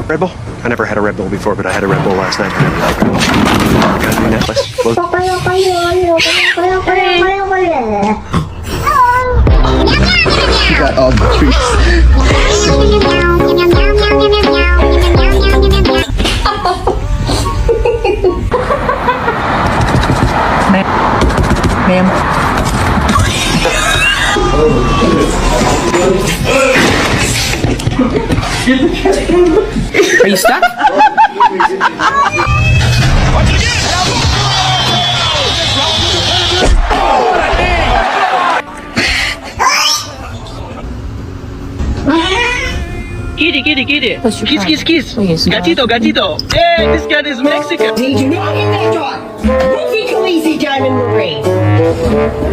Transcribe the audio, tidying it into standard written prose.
Red Bull? I never had a Red Bull before, but I had a Red Bull last night. I never had a Red Bull. Got a new necklace. Well, You got all the treats. Ma'am. Are you stuck? Kitty. What's your Kiss. problem? Please, Gatito. Hey, this guy is Mexican. Need you not in that dog. Ruthie Khaleesi, Diamond Marie.